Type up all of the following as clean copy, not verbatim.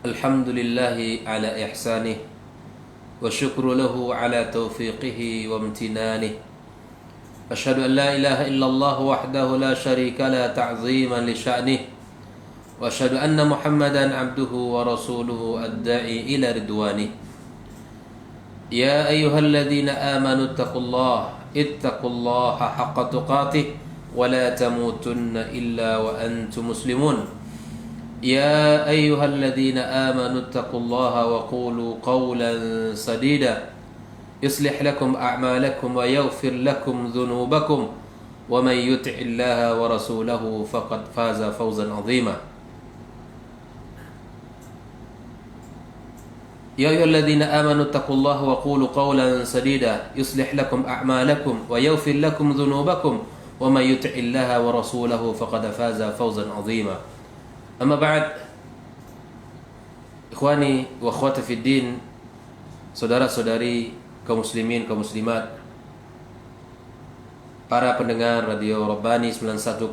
الحمد لله على إحسانه والشكر له على توفيقه وامتنانه أشهد أن لا إله إلا الله وحده لا شريك له تعظيما لشأنه وأشهد أن محمدا عبده ورسوله الداعي إلى رضوانه يا أيها الذين آمنوا اتقوا الله حق تقاته ولا تموتن إلا وأنتم مسلمون يا أيها الذين آمنوا اتقوا الله وقولوا قولا سديدا يصلح لكم أعمالكم ويغفر لكم ذنوبكم ومن يطع الله ورسوله فقد فاز فوزا عظيما يا أيها الذين آمنوا اتقوا الله وقولوا قولا سديدا يصلح لكم أعمالكم ويغفر لكم ذنوبكم ومن يطع الله ورسوله فقد فاز فوزا عظيما أما بعد Ikhwani wa akhwati fid din, saudara-saudari kaum muslimin, kaum muslimat, para pendengar Radio Rabbani 91,1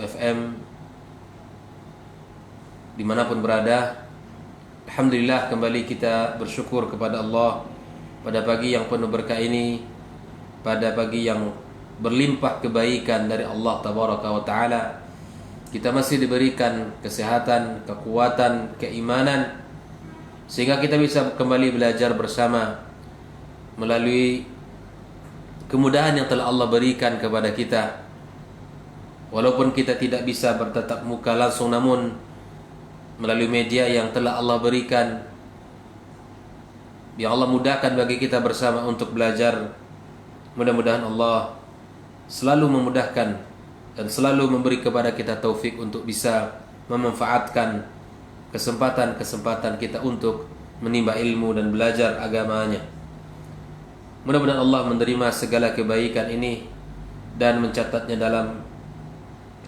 FM dimanapun berada, alhamdulillah kembali kita bersyukur kepada Allah pada pagi yang penuh berkah ini, pada pagi yang berlimpah kebaikan dari Allah Tabaraka wa Ta'ala. Kita masih diberikan kesehatan, kekuatan, keimanan, sehingga kita bisa kembali belajar bersama melalui kemudahan yang telah Allah berikan kepada kita. Walaupun kita tidak bisa bertatap muka langsung, namun melalui media yang telah Allah berikan, yang Allah mudahkan bagi kita bersama untuk belajar. Mudah-mudahan Allah selalu memudahkan dan selalu memberi kepada kita taufik untuk bisa memanfaatkan kesempatan-kesempatan kita untuk menimba ilmu dan belajar agamanya. Mudah-mudahan Allah menerima segala kebaikan ini dan mencatatnya dalam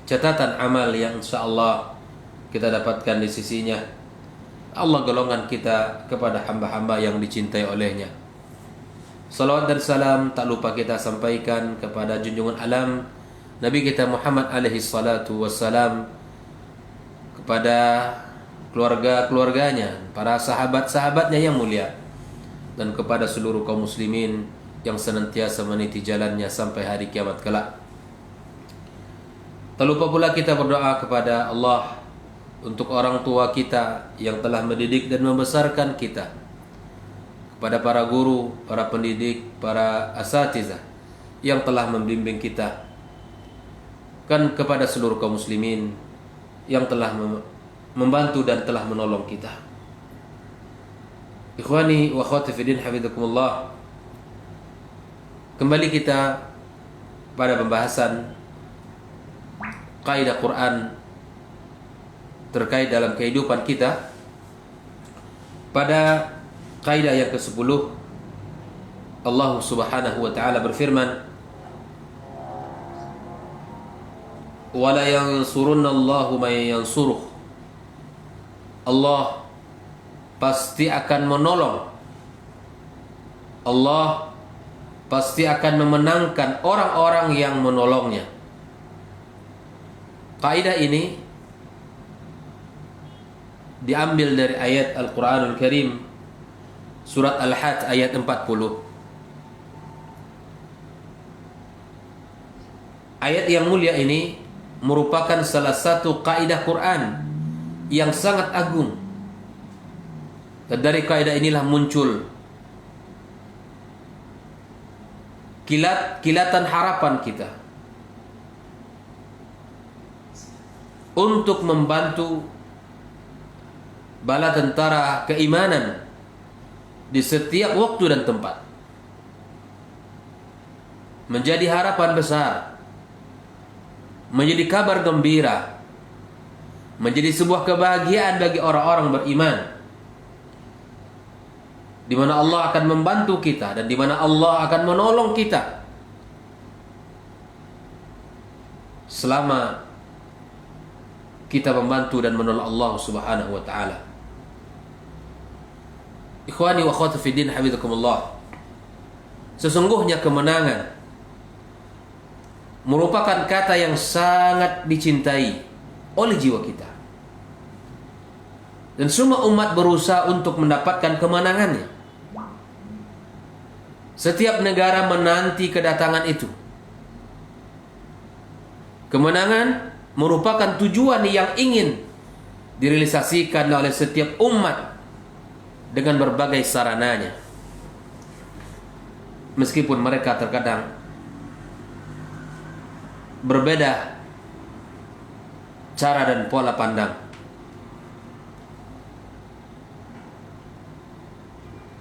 catatan amal yang insyaAllah kita dapatkan di sisinya. Allah golongan kita kepada hamba-hamba yang dicintai olehnya. Salawat dan salam tak lupa kita sampaikan kepada junjungan alam Nabi kita Muhammad alaihi salatu wassalam, kepada keluarga-keluarganya, para sahabat-sahabatnya yang mulia, dan kepada seluruh kaum muslimin yang senantiasa meniti jalannya sampai hari kiamat kelak. Tak lupa pula kita berdoa kepada Allah untuk orang tua kita yang telah mendidik dan membesarkan kita, kepada para guru, para pendidik, para asatizah yang telah membimbing kita, kan kepada seluruh kaum muslimin yang telah membantu dan telah menolong kita. Ikhwani wa akhwati fi din, hafizakumullah. Kembali kita pada pembahasan kaidah Quran terkait dalam kehidupan kita. Pada kaidah yang ke-10, Allah Subhanahu wa taala berfirman, wala yansurunallahu may yansuruh. Allah pasti akan menolong, Allah pasti akan memenangkan orang-orang yang menolongnya. Kaidah ini diambil dari ayat Al-Quranul Karim, surat Al-Hajj ayat 40. Ayat yang mulia ini merupakan salah satu kaidah Quran yang sangat agung. Dan dari kaidah inilah muncul kilatan harapan kita untuk membantu bala tentara keimanan di setiap waktu dan tempat. Menjadi harapan besar, menjadi kabar gembira, menjadi sebuah kebahagiaan bagi orang-orang beriman, di mana Allah akan membantu kita dan di mana Allah akan menolong kita selama kita membantu dan menolong Allah Subhanahu wa taala. Ikhwani wa akhwati fi din, hafizakumullah. Sesungguhnya kemenangan merupakan kata yang sangat dicintai oleh jiwa kita. Dan semua umat berusaha untuk mendapatkan kemenangannya. Setiap negara menanti kedatangan itu. Kemenangan merupakan tujuan yang ingin direalisasikan oleh setiap umat dengan berbagai sarananya. Meskipun mereka terkadang berbeda cara dan pola pandang.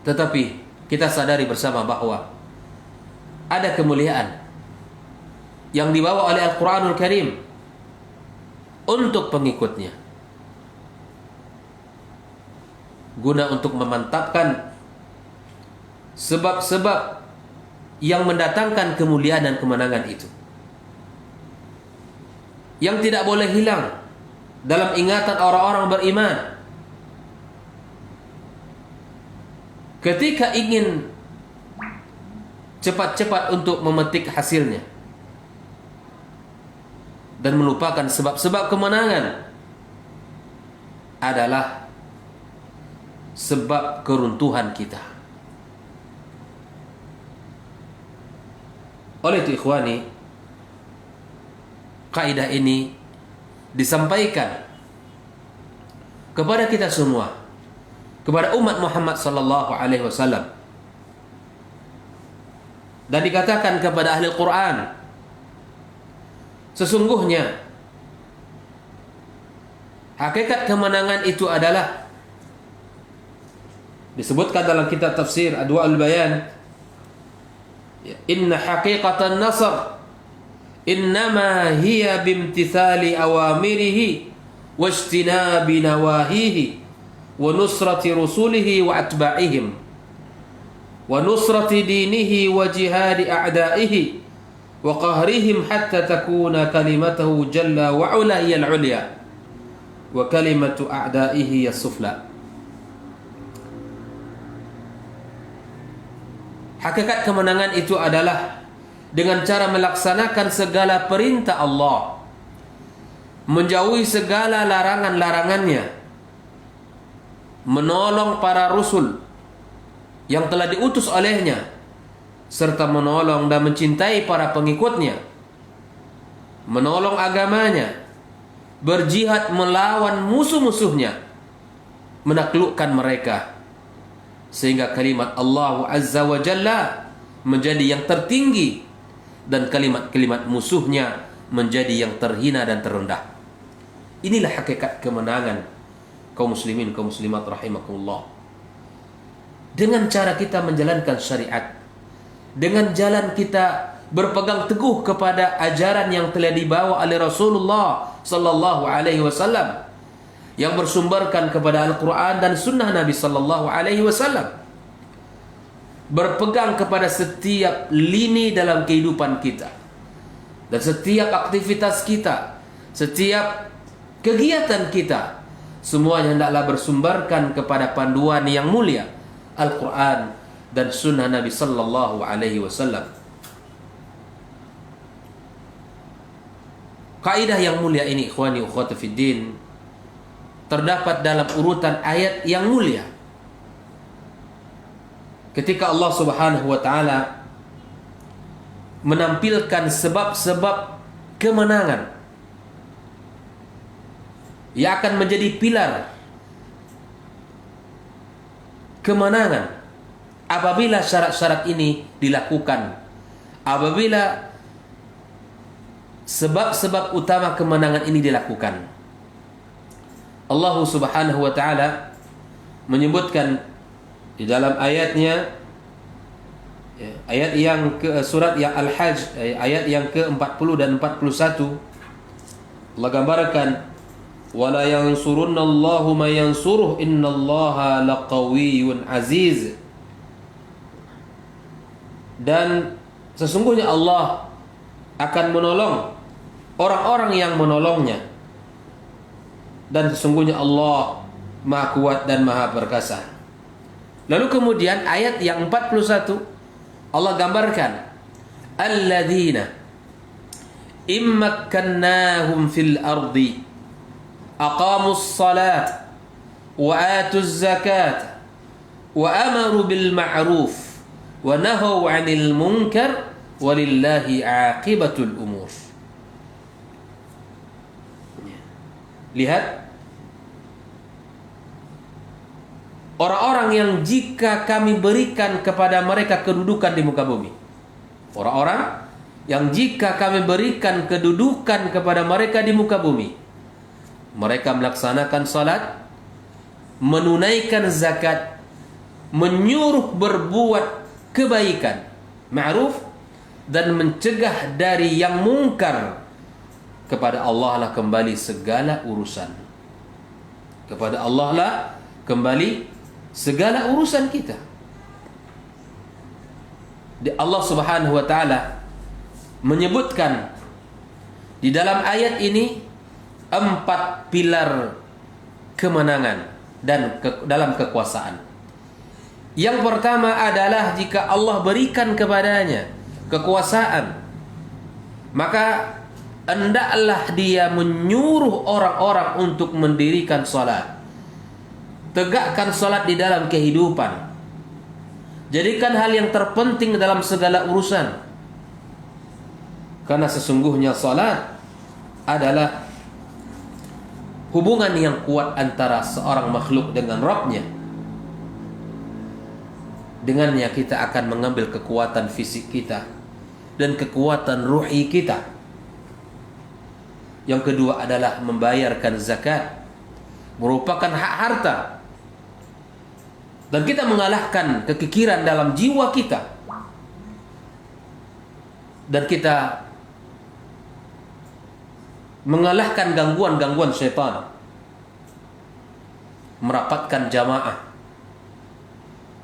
Tetapi kita sadari bersama bahwa ada kemuliaan yang dibawa oleh Al-Quranul Karim untuk pengikutnya, guna untuk memantapkan sebab-sebab yang mendatangkan kemuliaan dan kemenangan itu, yang tidak boleh hilang dalam ingatan orang-orang beriman ketika ingin cepat-cepat untuk memetik hasilnya dan melupakan sebab-sebab kemenangan adalah sebab keruntuhan kita. Oleh itu ikhwani, kaidah ini disampaikan kepada kita semua, kepada umat Muhammad sallallahu alaihi wasallam, dan dikatakan kepada ahli Al-Quran, sesungguhnya hakikat kemenangan itu adalah disebutkan dalam kitab tafsir Adwa'ul Bayan, inna haqiqatan nasr innama hiya bimtithali awamirihi wajtinabi nawahihi wa nusrati rusulihi wa atba'ihim wa nusrati dinihi wa jihadi a'da'ihi wa qahrihim hatta takuna kalimatahu jalla wa ula hiya al-ulya wa kalimatu a'da'ihi as-sufla. Hakikat kemenangan itu adalah dengan cara melaksanakan segala perintah Allah, menjauhi segala larangan-larangannya, menolong para rasul yang telah diutus olehnya, serta menolong dan mencintai para pengikutnya, menolong agamanya, berjihad melawan musuh-musuhnya, menaklukkan mereka, sehingga kalimat Allah Azza wa Jalla menjadi yang tertinggi dan kalimat-kalimat musuhnya menjadi yang terhina dan terendah. Inilah hakikat kemenangan kaum muslimin, kaum muslimat rahimakumullah. Dengan cara kita menjalankan syariat, dengan jalan kita berpegang teguh kepada ajaran yang telah dibawa oleh Rasulullah sallallahu alaihi wasallam, yang bersumberkan kepada Al-Quran dan Sunnah Nabi sallallahu alaihi wasallam, berpegang kepada setiap lini dalam kehidupan kita dan setiap aktivitas kita, setiap kegiatan kita, semuanya hendaklah bersumberkan kepada panduan yang mulia, Al-Quran dan Sunnah Nabi sallallahu alaihi wasallam. Kaidah yang mulia ini, ikhwani ukhwati fid din, terdapat dalam urutan ayat yang mulia. Ketika Allah Subhanahu wa taala menampilkan sebab-sebab kemenangan yang akan menjadi pilar kemenangan apabila syarat-syarat ini dilakukan, apabila sebab-sebab utama kemenangan ini dilakukan. Allah Subhanahu wa taala menyebutkan di dalam ayatnya, ayat yang ke surat yang Al-Hajj, ayat yang ke-40 dan 41, Allah gambarkan, wala yansurunallahu may yansuruh innallaha laqawiyyun aziz. Dan sesungguhnya Allah akan menolong orang-orang yang menolongnya, dan sesungguhnya Allah Maha Kuat dan Maha Perkasa. Lalu kemudian ayat yang 41 Allah gambarkan, alladzina immakkannahum fil ardi aqamus salat wa atuz zakat wa amaru bil ma'ruf wa nahaw 'anil munkar walillahi 'aqibatul umur. Lihat orang-orang yang jika kami berikan kepada mereka kedudukan di muka bumi. Orang-orang yang jika kami berikan kedudukan kepada mereka di muka bumi. Mereka melaksanakan salat, menunaikan zakat, menyuruh berbuat kebaikan, ma'ruf, dan mencegah dari yang mungkar. Kepada Allah lah kembali segala urusan. Kepada Allah lah kembali segala urusan kita. Allah Subhanahu wa taala menyebutkan di dalam ayat ini 4 pilar kemenangan dan dalam kekuasaan. Yang pertama adalah jika Allah berikan kepadanya kekuasaan, maka hendaklah dia menyuruh orang-orang untuk mendirikan salat. Tegakkan salat di dalam kehidupan. Jadikan hal yang terpenting dalam segala urusan. Karena sesungguhnya salat adalah hubungan yang kuat antara seorang makhluk dengan Rabb-nya. Dengannya kita akan mengambil kekuatan fisik kita dan kekuatan ruhi kita. Yang kedua adalah membayarkan zakat, merupakan hak harta. Dan kita mengalahkan kekikiran dalam jiwa kita. Dan kita mengalahkan gangguan-gangguan syaitan. Merapatkan jamaah.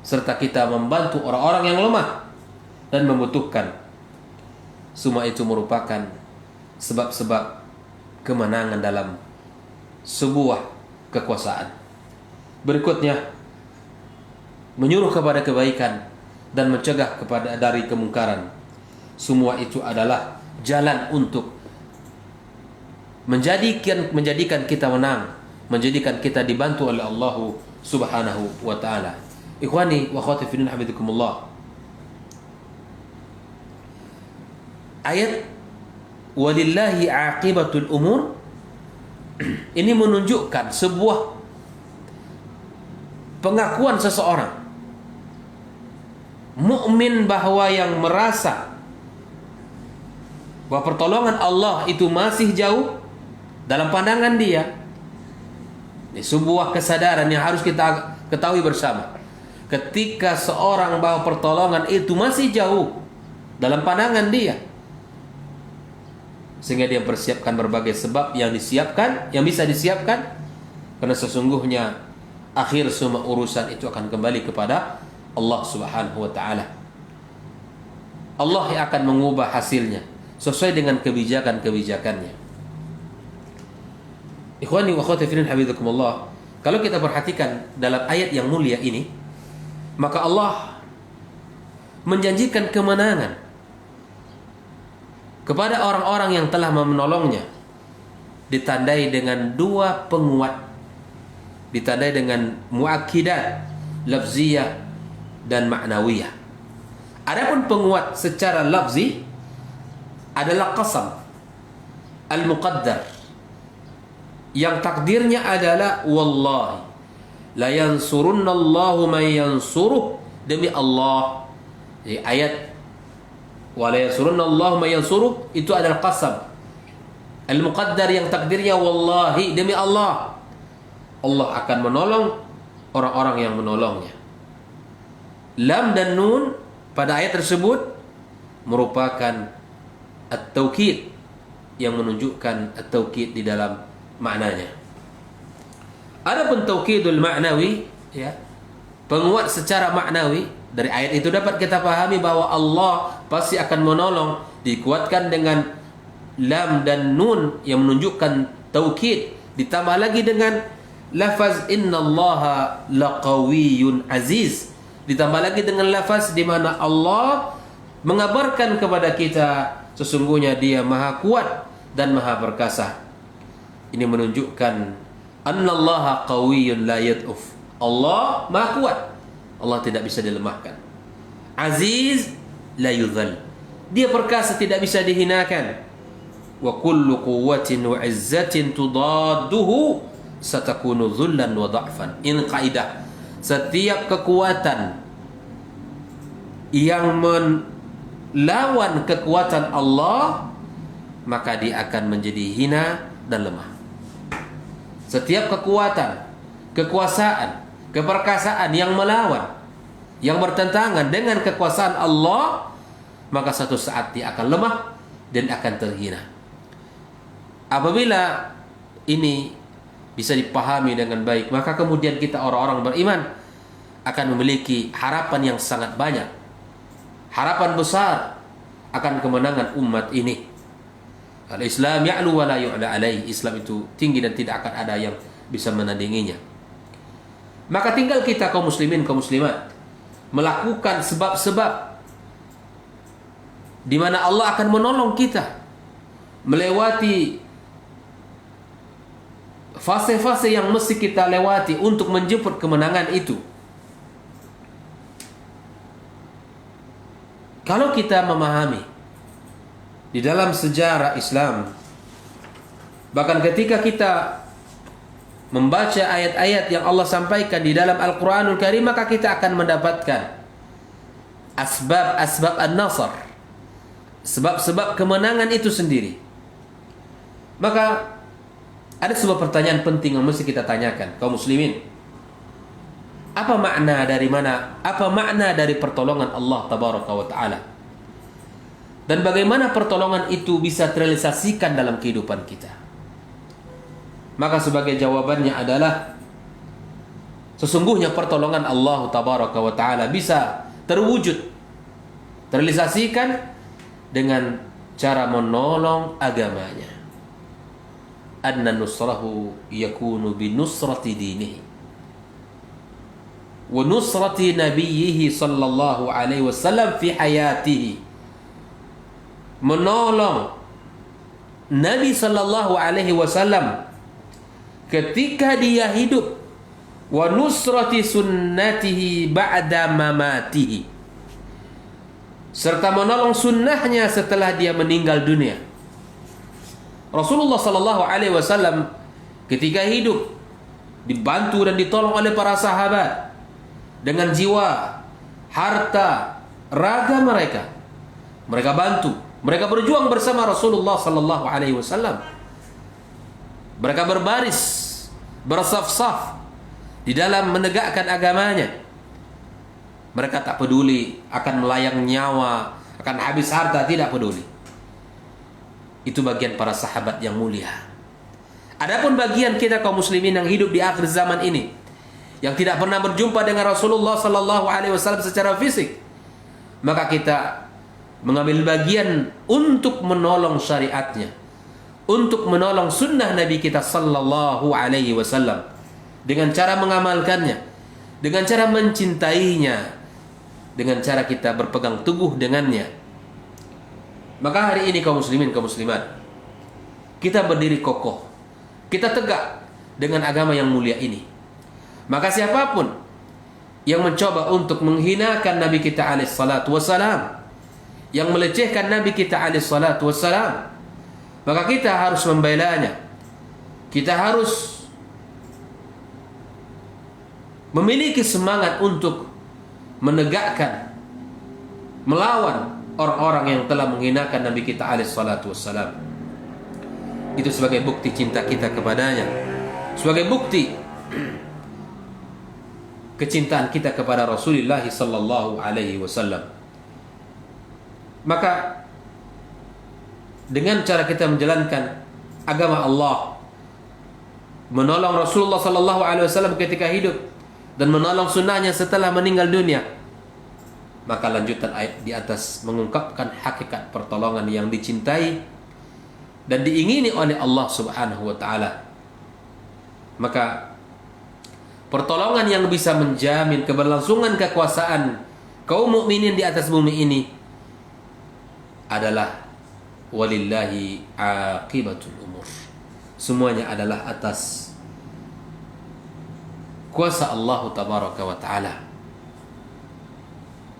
Serta kita membantu orang-orang yang lemah dan membutuhkan. Semua itu merupakan sebab-sebab kemenangan dalam sebuah kekuasaan. Berikutnya, menyuruh kepada kebaikan dan mencegah kepada dari kemungkaran. Semua itu adalah jalan untuk menjadikan kita menang, menjadikan kita dibantu oleh Allah Subhanahu wa taala. Ikhwani wa akhwati fillah, hafizakumullah. Ayat walillahi aqibatul umur ini menunjukkan sebuah pengakuan seseorang mukmin bahwa yang merasa bahwa pertolongan Allah itu masih jauh dalam pandangan dia. Ini sebuah kesadaran yang harus kita ketahui bersama. Ketika seorang bahwa pertolongan itu masih jauh dalam pandangan dia, sehingga dia persiapkan berbagai sebab yang bisa disiapkan, karena sesungguhnya akhir semua urusan itu akan kembali kepada Allah Subhanahu wa taala. Allah yang akan mengubah hasilnya sesuai dengan kebijakan-kebijakannya. Ikhwani wa akhwati fillah, hafizakumullah. Kalau kita perhatikan dalam ayat yang mulia ini, maka Allah menjanjikan kemenangan kepada orang-orang yang telah menolongnya, ditandai dengan 2 penguat, ditandai dengan muakkidat lafziyah dan ma'nawiyah. Adapun penguat secara lafzi adalah qasam al-muqaddar, yang takdirnya adalah wallahi la yansurunnallahu man yansuruh, demi Allah. Jadi ayat wa la yansurunnallahu man yansuruh itu adalah qasam al-muqaddar yang takdirnya wallahi, demi Allah. Allah akan menolong orang-orang yang menolongnya. Lam dan nun pada ayat tersebut merupakan at-taukid yang menunjukkan at-taukid di dalam maknanya. Adapun taukidul ma'nawi, ya, penguat secara maknawi, dari ayat itu dapat kita pahami bahwa Allah pasti akan menolong, dikuatkan dengan lam dan nun yang menunjukkan taukid, ditambah lagi dengan lafaz innallaha laqawiyyun aziz, ditambah lagi dengan lafaz di mana Allah mengabarkan kepada kita sesungguhnya dia maha kuat dan maha perkasa. Ini menunjukkan Annallaha qawiyyun la yad'uf. Allah Maha kuat. Allah tidak bisa dilemahkan. Aziz la yudhal. Dia perkasa tidak bisa dihinakan. Wa kullu quwwatin wa izzatin tudadduhu satakunu dhullan wa dha'fan. In kaidah. Setiap kekuatan yang melawan kekuatan Allah, maka dia akan menjadi hina dan lemah. Setiap kekuatan, kekuasaan, keperkasaan yang melawan, yang bertentangan dengan kekuasaan Allah, maka satu saat dia akan lemah dan akan terhina. Apabila ini bisa dipahami dengan baik, maka kemudian kita orang-orang beriman akan memiliki harapan yang sangat banyak, harapan besar akan kemenangan umat ini. Al-Islam ya'lu wa la yu'la alaih. Islam itu tinggi dan tidak akan ada yang bisa menandinginya. Maka tinggal kita kaum muslimin, kaum muslimat melakukan sebab-sebab di mana Allah akan menolong kita melewati fase-fase yang mesti kita lewati untuk menjemput kemenangan itu. Kalau kita memahami di dalam sejarah Islam, bahkan ketika kita membaca ayat-ayat yang Allah sampaikan di dalam Al-Quranul Karim, maka kita akan mendapatkan asbab an-nasr, sebab-sebab kemenangan itu sendiri. Maka ada sebuah pertanyaan penting yang mesti kita tanyakan, kaum muslimin. Apa makna dari pertolongan Allah tabaraka wa ta'ala? Dan bagaimana pertolongan itu bisa terrealisasikan dalam kehidupan kita? Maka sebagai jawabannya adalah sesungguhnya pertolongan Allah tabaraka wa ta'ala bisa terwujud, terrealisasikan dengan cara menolong agamanya. Anna nusrahu yakunu binusrati dinihi wa nusrati nabiyhi sallallahu alaihi wasallam fi hayatihi. Menolong Nabi sallallahu alaihi wasallam ketika dia hidup, wa nusrati sunnatihi ba'da mamatihi, serta menolong sunnahnya setelah dia meninggal dunia. Rasulullah sallallahu alaihi wasallam ketika hidup dibantu dan ditolong oleh para sahabat dengan jiwa, harta, raga mereka. Mereka bantu, mereka berjuang bersama Rasulullah sallallahu alaihi wasallam. Mereka berbaris, bersaf-saf di dalam menegakkan agamanya. Mereka tak peduli akan melayang nyawa, akan habis harta, tidak peduli. Itu bagian para sahabat yang mulia. Adapun bagian kita kaum muslimin yang hidup di akhir zaman ini, yang tidak pernah berjumpa dengan Rasulullah sallallahu alaihi wasallam secara fisik, maka kita mengambil bagian untuk menolong syariatnya, untuk menolong sunnah Nabi kita sallallahu alaihi wasallam, dengan cara mengamalkannya, dengan cara mencintainya, dengan cara kita berpegang teguh dengannya. Maka hari ini kaum muslimin, kaum muslimat, kita berdiri kokoh, kita tegak dengan agama yang mulia ini. Maka siapapun yang mencoba untuk menghinakan Nabi kita alaihi salatu wassalam, yang melecehkan Nabi kita alaihi salatu wassalam, maka kita harus membelanya. Kita harus memiliki semangat untuk menegakkan, melawan orang-orang yang telah menghinakan Nabi kita alaihi salatu wassalam. Itu sebagai bukti cinta kita kepadanya, sebagai bukti kecintaan kita kepada Rasulullah sallallahu alaihi wasallam. Maka dengan cara kita menjalankan agama Allah, menolong Rasulullah sallallahu alaihi wasallam ketika hidup dan menolong sunnahnya setelah meninggal dunia, maka lanjutan ayat di atas mengungkapkan hakikat pertolongan yang dicintai dan diingini oleh Allah Subhanahu wa taala. Maka pertolongan yang bisa menjamin keberlangsungan kekuasaan kaum mukminin di atas bumi ini adalah walillahi aqibatul umur. Semuanya adalah atas kuasa Allah tabaraka wa ta'ala.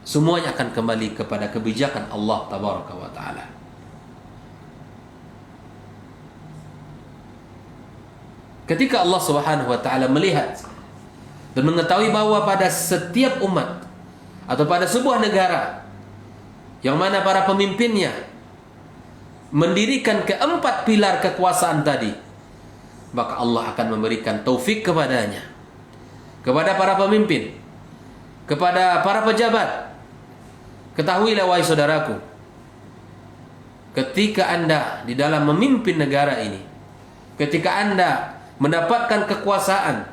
Semuanya akan kembali kepada kebijakan Allah tabaraka wa ta'ala. Ketika Allah Subhanahu wa ta'ala melihat dan mengetahui bahwa pada setiap umat atau pada sebuah negara yang mana para pemimpinnya mendirikan keempat pilar kekuasaan tadi, maka Allah akan memberikan taufik kepadanya, kepada para pemimpin, kepada para pejabat. Ketahuilah wahai saudaraku, ketika Anda di dalam memimpin negara ini, ketika Anda mendapatkan kekuasaan,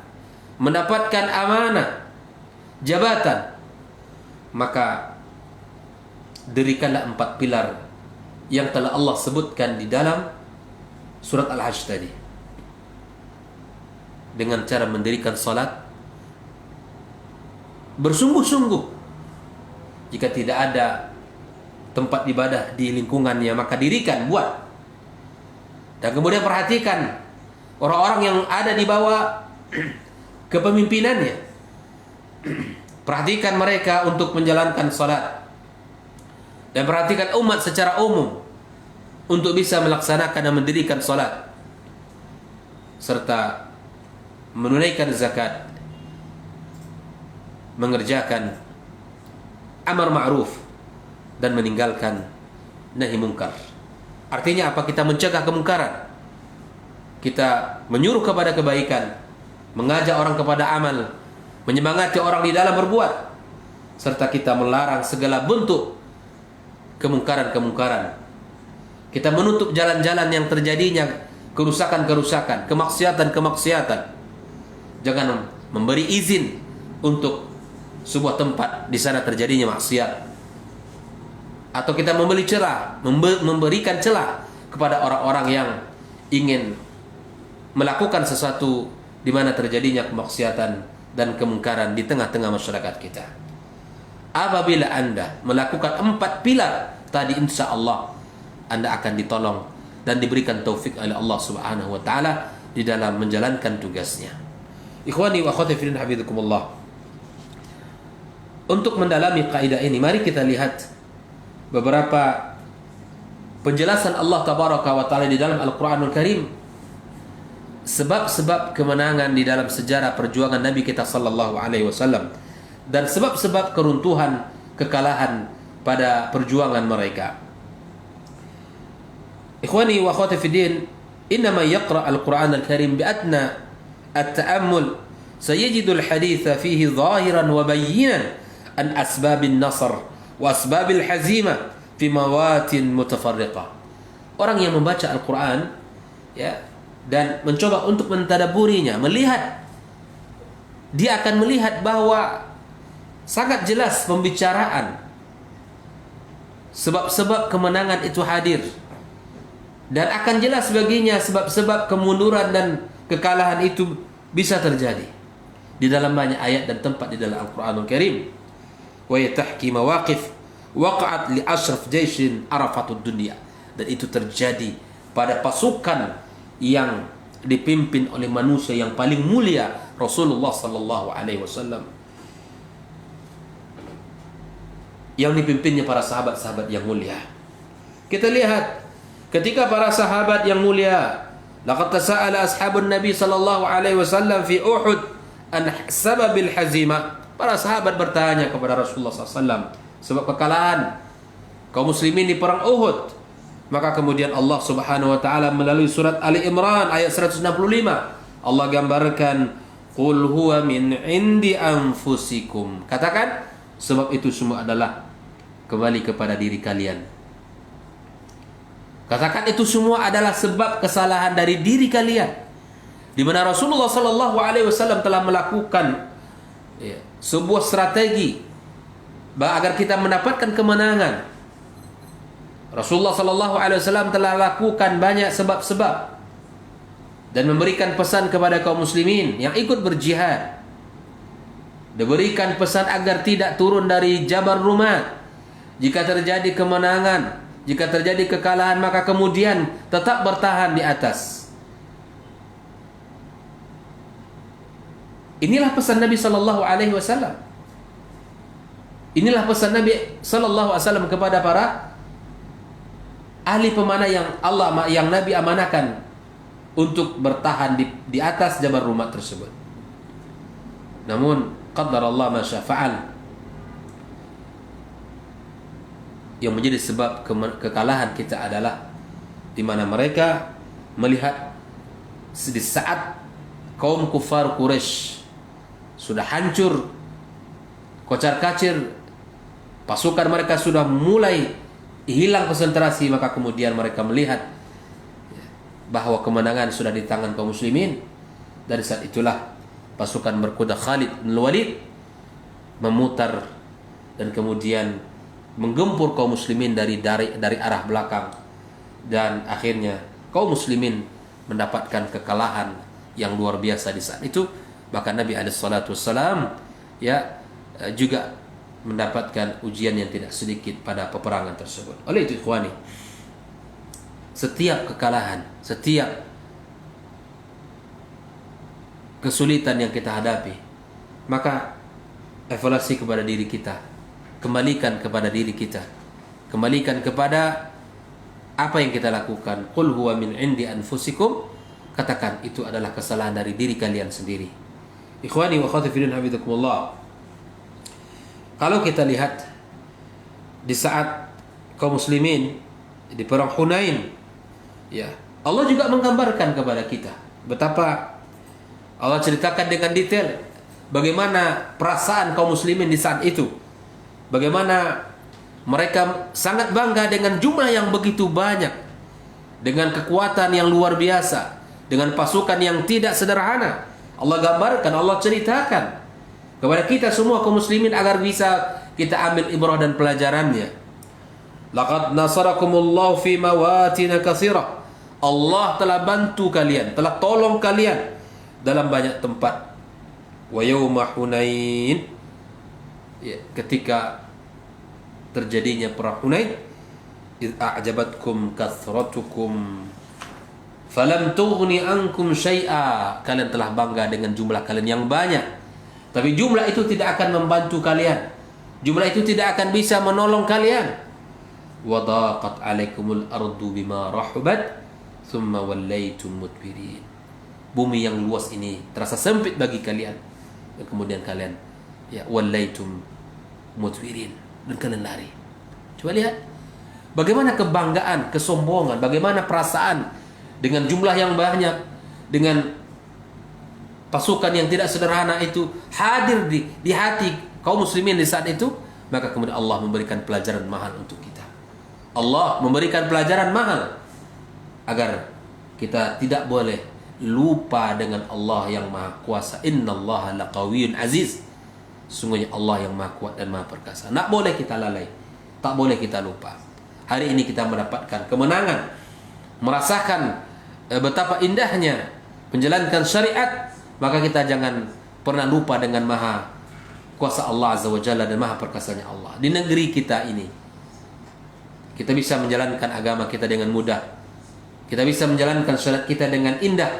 mendapatkan amanah, jabatan, maka dirikanlah 4 pilar yang telah Allah sebutkan di dalam surat Al-Hajj tadi. Dengan cara mendirikan salat bersungguh-sungguh. Jika tidak ada tempat ibadah di lingkungannya, maka dirikan, buat. Dan kemudian perhatikan orang-orang yang ada di bawah kepemimpinannya. Perhatikan mereka untuk menjalankan salat. Dan perhatikan umat secara umum untuk bisa melaksanakan dan mendirikan salat serta menunaikan zakat, mengerjakan amar ma'ruf dan meninggalkan nahi mungkar. Artinya apa? Kita mencegah kemungkaran, kita menyuruh kepada kebaikan, mengajak orang kepada amal, menyemangati orang di dalam berbuat, serta kita melarang segala bentuk kemungkaran-kemungkaran. Kita menutup jalan-jalan yang terjadinya kerusakan-kerusakan, kemaksiatan-kemaksiatan. Jangan memberi izin untuk sebuah tempat di sana terjadinya maksiat. Atau kita memberi celah, memberikan celah kepada orang-orang yang ingin melakukan sesuatu di mana terjadinya kemaksiatan dan kemungkaran di tengah-tengah masyarakat kita. Apabila Anda melakukan 4 pilar tadi, insya Allah Anda akan ditolong dan diberikan taufik oleh Allah Subhanahu wa ta'ala di dalam menjalankan tugasnya. Ikhwani wa akhwati fillah, hafizakumullah. Untuk mendalami kaidah ini, mari kita lihat beberapa penjelasan Allah tabaraka wa ta'ala di dalam Al-Quranul Karim. Sebab-sebab kemenangan di dalam sejarah perjuangan Nabi kita sallallahu alaihi wasallam dan sebab-sebab keruntuhan, kekalahan pada perjuangan mereka. Ikhwani wa akhwati fi din, innama yaqra al-Quran al-Karim bi'atna at-ta'ammul sayajidu al-haditha fihi zahiran wa bayyinan an asbabin nasr wa asbabil hazima fi mawatin mutafarriqah. Orang yang membaca Al-Quran, ya, dan mencoba untuk mentadabburinya, melihat, dia akan melihat bahwa sangat jelas pembicaraan sebab-sebab kemenangan itu hadir, dan akan jelas baginya sebab-sebab kemunduran dan kekalahan itu bisa terjadi di dalam banyak ayat dan tempat di dalam Al-Quranul Karim. Wa yatahki mawaqif waqa'at li ashraf jaishin arafatud dunya, dan itu terjadi pada pasukan yang dipimpin oleh manusia yang paling mulia, Rasulullah sallallahu alaihi wasallam, yang dipimpinnya para sahabat-sahabat yang mulia. Kita lihat ketika para sahabat yang mulia, laqad tasa'ala ashabun nabi sallallahu alaihi wasallam fi Uhud an sababil hazimah. Para sahabat bertanya kepada Rasulullah SAW sebab kekalahan kaum muslimin di perang Uhud. Maka kemudian Allah Subhanahu wa taala melalui surat Ali Imran ayat 165, Allah gambarkan, qul huwa min indi anfusikum. Katakan, sebab itu semua adalah kembali kepada diri kalian. Katakan itu semua adalah sebab kesalahan dari diri kalian, di mana Rasulullah sallallahu alaihi wasallam telah melakukan sebuah strategi agar kita mendapatkan kemenangan. Rasulullah sallallahu alaihi wasallam telah lakukan banyak sebab-sebab dan memberikan pesan kepada kaum muslimin yang ikut berjihad. Diberikan pesan agar tidak turun dari Jabal Rumat. Jika terjadi kemenangan, jika terjadi kekalahan, maka kemudian tetap bertahan di atas. Inilah pesan Nabi sallallahu alaihi wasallam. Inilah pesan Nabi sallallahu alaihi wasallam kepada para ahli pemanah yang Nabi amanahkan untuk bertahan di atas Jabal Rumat tersebut. Namun qaddarallah ma syaa fa'al. Yang menjadi sebab kekalahan kita adalah di mana mereka melihat di saat kaum kufar Quraisy sudah hancur, kocar-kacir, pasukan mereka sudah mulai hilang konsentrasi, maka kemudian mereka melihat bahwa kemenangan sudah di tangan kaum muslimin. Dari saat itulah pasukan berkuda Khalid bin Walid memutar dan kemudian menggempur kaum muslimin dari arah belakang, dan akhirnya kaum muslimin mendapatkan kekalahan yang luar biasa di saat itu. Bahkan Nabi alaihi salatu wassalam juga mendapatkan ujian yang tidak sedikit pada peperangan tersebut. Oleh itu ikhwani, setiap kekalahan, setiap kesulitan yang kita hadapi, maka evaluasi kepada diri kita, kembalikan kepada diri kita, kembalikan kepada apa yang kita lakukan. Qul huwa min indi anfusikum, katakan itu adalah kesalahan dari diri kalian sendiri. Ikhwani wa akhwati fillah, hafizakumullah. Kalau kita lihat di saat kaum muslimin di perang Hunain, Allah juga menggambarkan kepada kita betapa Allah ceritakan dengan detail bagaimana perasaan kaum muslimin di saat itu. Bagaimana mereka sangat bangga dengan jumlah yang begitu banyak, dengan kekuatan yang luar biasa, dengan pasukan yang tidak sederhana. Allah gambarkan, Allah ceritakan kepada kita semua kaum muslimin agar bisa kita ambil ibrah dan pelajarannya. Laqad nasarakumullahu fi mawatin katsira. Allah telah bantu kalian, telah tolong kalian dalam banyak tempat. Wa yauma Hunain, ketika terjadinya perang Hunain, id a'jabatkum kathratukum falam tughni ankum syai'a. Kalian telah bangga dengan jumlah kalian yang banyak, tapi jumlah itu tidak akan membantu kalian. Jumlah itu tidak akan bisa menolong kalian. Wa daqat 'alaikumul ardu bima rahubat thumma wallaitum mudbirin. Bumi yang luas ini terasa sempit bagi kalian, dan kemudian kalian wallaitum mudbirin, dan kalian lari. Coba lihat bagaimana kebanggaan, kesombongan, bagaimana perasaan dengan jumlah yang banyak, dengan pasukan yang tidak sederhana itu hadir di hati kaum muslimin di saat itu. Maka kemudian Allah memberikan pelajaran mahal untuk kita. Allah memberikan pelajaran mahal agar kita tidak boleh lupa dengan Allah yang maha kuasa. Innallaha laqawiyyun aziz. Sungguhnya Allah yang maha kuat dan maha perkasa. Tak boleh kita lalai, tak boleh kita lupa. Hari ini kita mendapatkan kemenangan, merasakan betapa indahnya menjalankan syariat, maka kita jangan pernah lupa dengan maha kuasa Allah Azza wa Jalla dan maha perkasanya Allah. Di negeri kita ini kita bisa menjalankan agama kita dengan mudah, kita bisa menjalankan syariat kita dengan indah,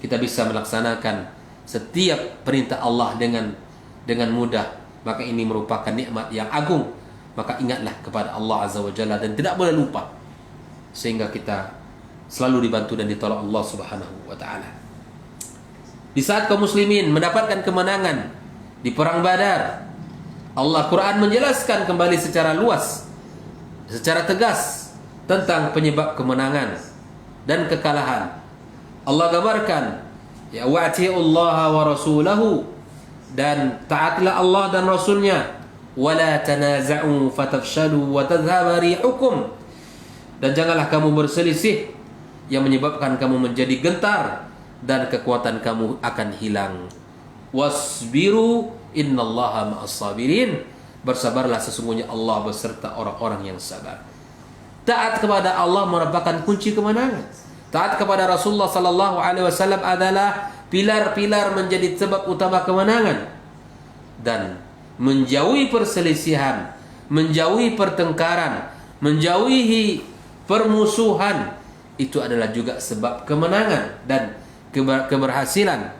kita bisa melaksanakan setiap perintah Allah dengan mudah. Maka ini merupakan nikmat yang agung. Maka ingatlah kepada Allah Azza wa Jalla dan tidak boleh lupa, sehingga kita selalu dibantu dan ditolong Allah Subhanahu wa taala. Di saat kaum muslimin mendapatkan kemenangan di perang Badar, Allah Quran menjelaskan kembali secara luas, secara tegas tentang penyebab kemenangan dan kekalahan. Allah gambarkan, ya wa'ti'ullaha wa rasulahu, dan taatlah Allah dan Rasulnya. Wala tanaza'u fatafshalu wa tadhhaba rihukum, dan janganlah kamu berselisih yang menyebabkan kamu menjadi gentar dan kekuatan kamu akan hilang. Wasbiru innallaha ma'as sabirin, bersabarlah sesungguhnya Allah beserta orang-orang yang sabar. Taat kepada Allah merupakan kunci kemenangan. Taat kepada Rasulullah sallallahu alaihi wasallam adalah pilar-pilar menjadi sebab utama kemenangan. Dan menjauhi perselisihan, menjauhi pertengkaran, menjauhi permusuhan, itu adalah juga sebab kemenangan dan keberhasilan.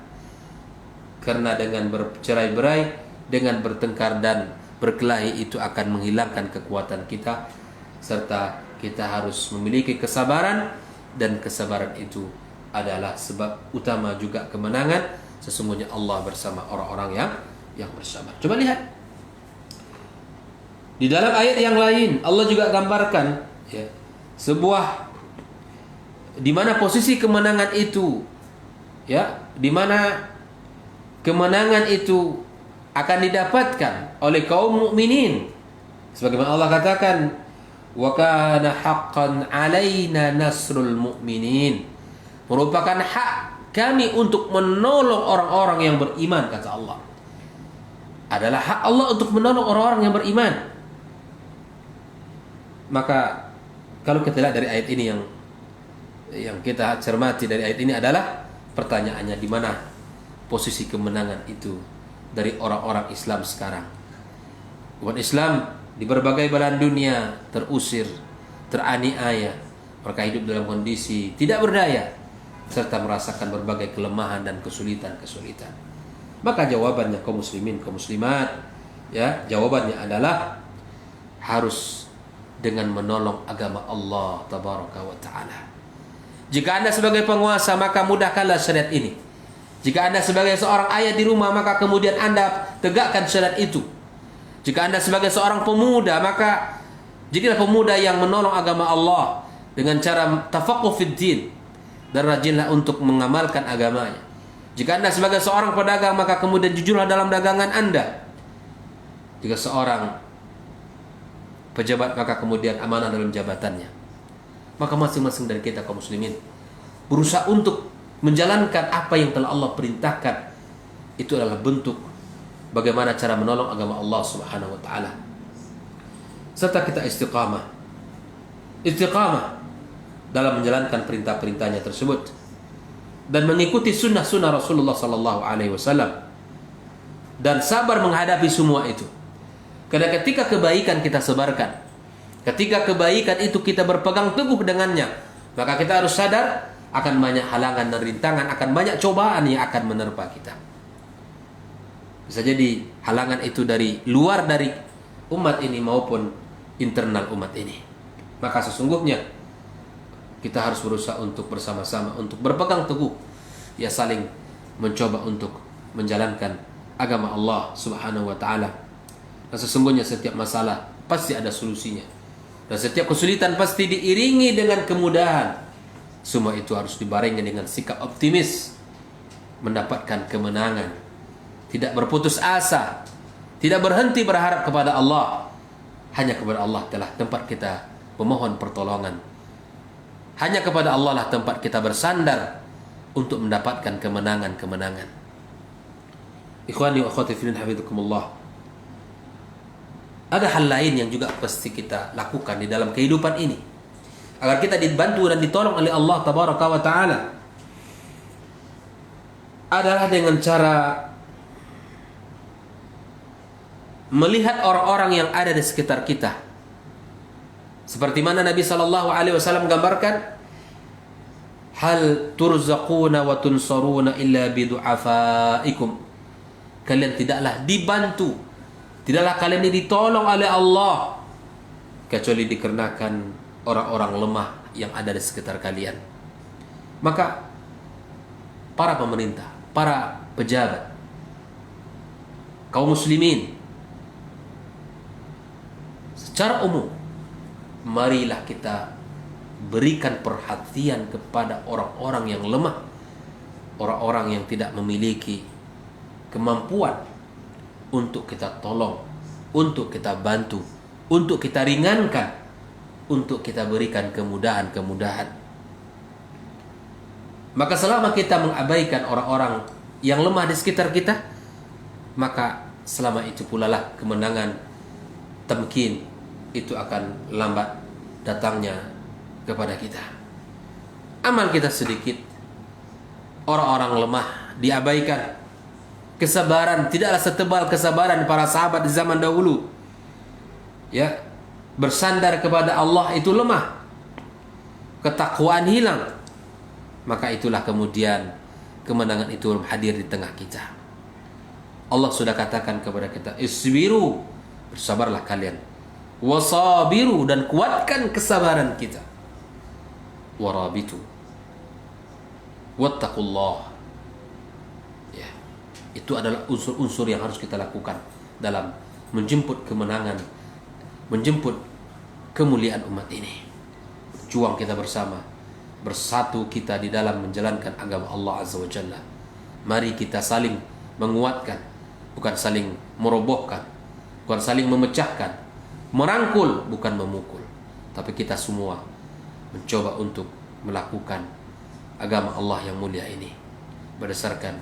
Karena dengan bercerai-berai, dengan bertengkar dan berkelahi itu akan menghilangkan kekuatan kita, serta kita harus memiliki kesabaran, dan kesabaran itu adalah sebab utama juga kemenangan. Sesungguhnya Allah bersama orang-orang yang bersabar. Coba lihat di dalam ayat yang lain, Allah juga gambarkan ya, sebuah di mana posisi kemenangan itu, ya, di mana kemenangan itu akan didapatkan oleh kaum mukminin. Sebagaimana Allah katakan, wa kana haqqan 'alaina nasrul mu'minin. Merupakan hak kami untuk menolong orang-orang yang beriman, kata Allah. Adalah hak Allah untuk menolong orang-orang yang beriman. Maka kalau kita lihat dari ayat ini, yang kita cermati dari ayat ini adalah pertanyaannya, di mana posisi kemenangan itu dari orang-orang Islam sekarang. Umat Islam di berbagai belahan dunia terusir, teraniaya, mereka hidup dalam kondisi tidak berdaya, serta merasakan berbagai kelemahan dan kesulitan-kesulitan. Maka jawabannya kaum muslimin, kaum muslimat, ya, jawabannya adalah harus dengan menolong agama Allah tabaraka wa ta'ala. Jika Anda sebagai penguasa, maka mudahkanlah syariat ini. Jika Anda sebagai seorang ayah di rumah, maka kemudian Anda tegakkan syariat itu. Jika Anda sebagai seorang pemuda, maka jadilah pemuda yang menolong agama Allah dengan cara tafaqquh fid din, dan rajinlah untuk mengamalkan agamanya. Jika Anda sebagai seorang pedagang, maka kemudian jujurlah dalam dagangan Anda. Jika seorang pejabat, maka kemudian amanah dalam jabatannya. Maka masing-masing dari kita kaum muslimin berusaha untuk menjalankan apa yang telah Allah perintahkan. Itu adalah bentuk bagaimana cara menolong agama Allah Subhanahu wa taala. Serta kita istiqamah dalam menjalankan perintah-perintahnya tersebut dan mengikuti sunnah-sunnah Rasulullah sallallahu alaihi wasallam, dan sabar menghadapi semua itu. Karena ketika kebaikan kita sebarkan, ketika kebaikan itu kita berpegang teguh dengannya, maka kita harus sadar akan banyak halangan dan rintangan, akan banyak cobaan yang akan menerpa kita. Bisa jadi halangan itu dari luar dari umat ini maupun internal umat ini. Maka sesungguhnya kita harus berusaha untuk bersama-sama, untuk berpegang teguh, ya, saling mencoba untuk menjalankan agama Allah Subhanahu wa taala. Dan sesungguhnya setiap masalah pasti ada solusinya, dan setiap kesulitan pasti diiringi dengan kemudahan. Semua itu harus dibarengi dengan sikap optimis, mendapatkan kemenangan, tidak berputus asa, tidak berhenti berharap kepada Allah. Hanya kepada Allah telah tempat kita memohon pertolongan. Hanya kepada Allah lah tempat kita bersandar untuk mendapatkan kemenangan-kemenangan. Ikhwani wa akhwati fillah, hafizakumullah. Ada hal lain yang juga pasti kita lakukan di dalam kehidupan ini agar kita dibantu dan ditolong oleh Allah tabaraka wa taala, adalah dengan cara melihat orang-orang yang ada di sekitar kita. Seperti mana Nabi sallallahu alaihi wasallam gambarkan, hal turzaquna wa tunsaruna illa bidu'afaikum. Kalian tidaklah dibantu, tidaklah kalian ini ditolong oleh Allah kecuali dikarenakan orang-orang lemah yang ada di sekitar kalian. Maka para pemerintah, para pejabat, kaum muslimin secara umum, marilah kita berikan perhatian kepada orang-orang yang lemah, orang-orang yang tidak memiliki kemampuan untuk kita tolong, untuk kita bantu, untuk kita ringankan, untuk kita berikan kemudahan-kemudahan. Maka selama kita mengabaikan orang-orang yang lemah di sekitar kita, maka selama itu pula lah kemenangan, tamkin, itu akan lambat datangnya kepada kita. Amal kita sedikit, orang-orang lemah diabaikan. Kesabaran tidaklah setebal kesabaran para sahabat di zaman dahulu. Ya, bersandar kepada Allah itu lemah, ketakwaan hilang. Maka itulah kemudian kemenangan itu hadir di tengah kita. Allah sudah katakan kepada kita, isbiru, bersabarlah kalian. Wasabiru, dan kuatkan kesabaran kita. Warabitu, wattaqullah. Ya, itu adalah unsur-unsur yang harus kita lakukan dalam menjemput kemenangan, menjemput kemuliaan umat ini. Juang kita bersama, bersatu kita di dalam menjalankan agama Allah Azza wa Jalla. Mari kita saling menguatkan, bukan saling merobohkan, bukan saling memecahkan, merangkul, bukan memukul. Tapi kita semua mencoba untuk melakukan agama Allah yang mulia ini berdasarkan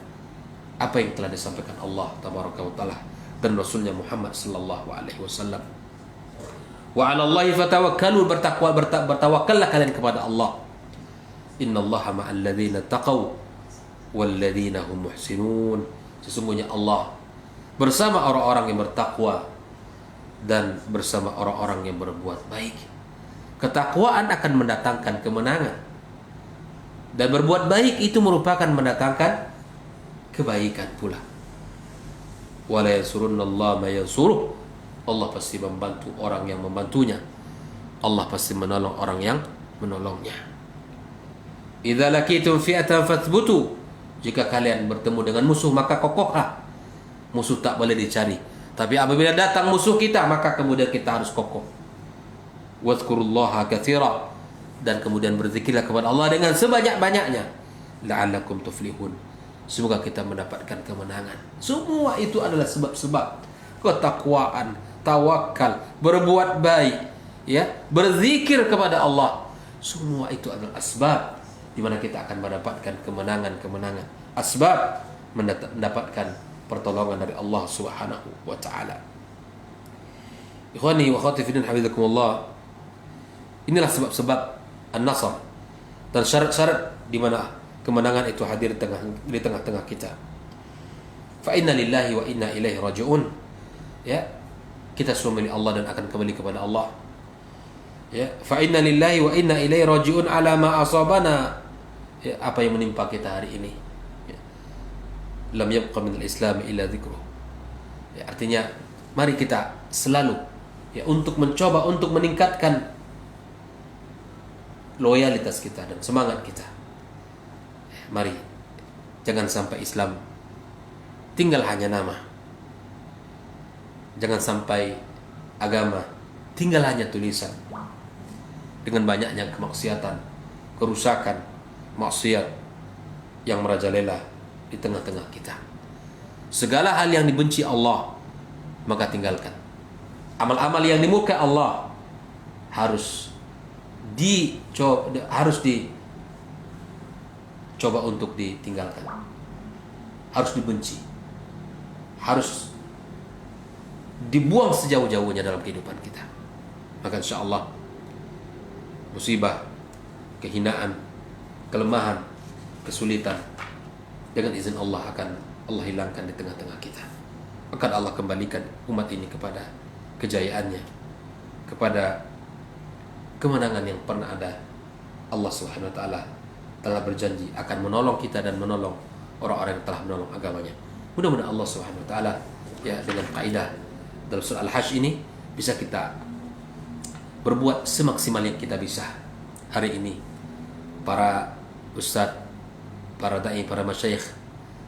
apa yang telah disampaikan Allah Tabaraka wa Ta'ala dan Rasulnya Muhammad sallallahu alaihi wasallam. Wa 'ala Allahi fatawakkalu, bertawakallah kalian kepada Allah. Innallaha ma'al ladzina taqaw wal ladzina hum muhsinun. Sesungguhnya Allah bersama orang-orang yang bertakwa dan bersama orang-orang yang berbuat baik. Ketakwaan akan mendatangkan kemenangan, dan berbuat baik itu merupakan mendatangkan kebaikan pula. Wala yansurunnallaha ma yansuruh. Allah pasti membantu orang yang membantunya. Allah pasti menolong orang yang menolongnya. Idza laqitum fi'atan fathbutu. Jika kalian bertemu dengan musuh, maka kokohlah. Musuh tak boleh dicari. Tapi apabila datang musuh kita, maka kemudian kita harus kokoh. Wadhkurullaha katsira, dan kemudian berzikirlah kepada Allah dengan sebanyak-banyaknya. La'allakum tuflihun. Semoga kita mendapatkan kemenangan. Semua itu adalah sebab-sebab ketakwaan, tawakal, berbuat baik, ya, berzikir kepada Allah. Semua itu adalah asbab di mana kita akan mendapatkan kemenangan-kemenangan. Asbab mendapatkan pertolongan dari Allah Subhanahu wa taala. Ikhwani wa akhwati fillah, hafizakumullah. Inilah sebab-sebab an-nasr dan syarat-syarat di mana kemenangan itu hadir di tengah-tengah kita. Fa inna lillahi wa inna ilaihi raji'un. Ya, kita semua milik Allah dan akan kembali kepada Allah. Ya, fa inna lillahi wa inna ilaihi raji'un ala ma asabana. Ya, apa yang menimpa kita hari ini. Ya. Lam yabqa min al-islam illa dzikruh. Ya, artinya mari kita selalu ya untuk mencoba untuk meningkatkan loyalitas kita dan semangat kita. Mari jangan sampai Islam tinggal hanya nama. Jangan sampai agama tinggal hanya tulisan. Dengan banyaknya kemaksiatan, kerusakan, maksiat yang merajalela di tengah-tengah kita. Segala hal yang dibenci Allah, maka tinggalkan. Amal-amal yang dimurkai Allah harus dicoba untuk ditinggalkan, harus dibenci, harus dibuang sejauh-jauhnya dalam kehidupan kita. Maka insya Allah musibah, kehinaan, kelemahan, kesulitan dengan izin Allah akan Allah hilangkan di tengah-tengah kita. Akan Allah kembalikan umat ini kepada kejayaannya, kepada kemenangan yang pernah ada. Allah Subhanahu wa taala telah berjanji akan menolong kita dan menolong orang-orang yang telah menolong agamanya. Mudah-mudahan Allah Subhanahu wa taala ya dengan kaidah dalam surah Al-Hajj ini bisa kita berbuat semaksimal yang kita bisa. Hari ini para ustadz, para dai, para masyayikh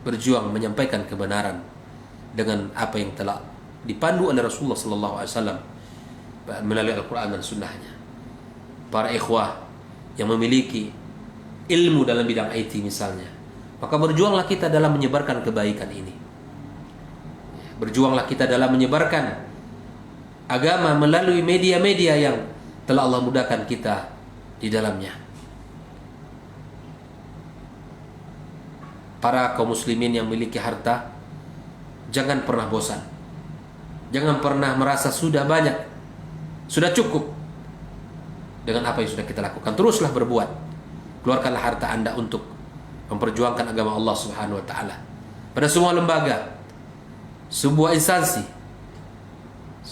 berjuang menyampaikan kebenaran dengan apa yang telah dipandu oleh Rasulullah sallallahu alaihi wasallam melalui Al-Qur'an dan sunnahnya. Para ikhwah yang memiliki ilmu dalam bidang IT misalnya, maka berjuanglah kita dalam menyebarkan kebaikan ini. Berjuanglah kita dalam menyebarkan agama melalui media-media yang telah Allah mudahkan kita di dalamnya. Para kaum muslimin yang memiliki harta, jangan pernah bosan. Jangan pernah merasa sudah banyak, sudah cukup dengan apa yang sudah kita lakukan. Teruslah berbuat. Keluarkanlah harta Anda untuk memperjuangkan agama Allah Subhanahu wa taala. Pada semua lembaga, sebuah instansi,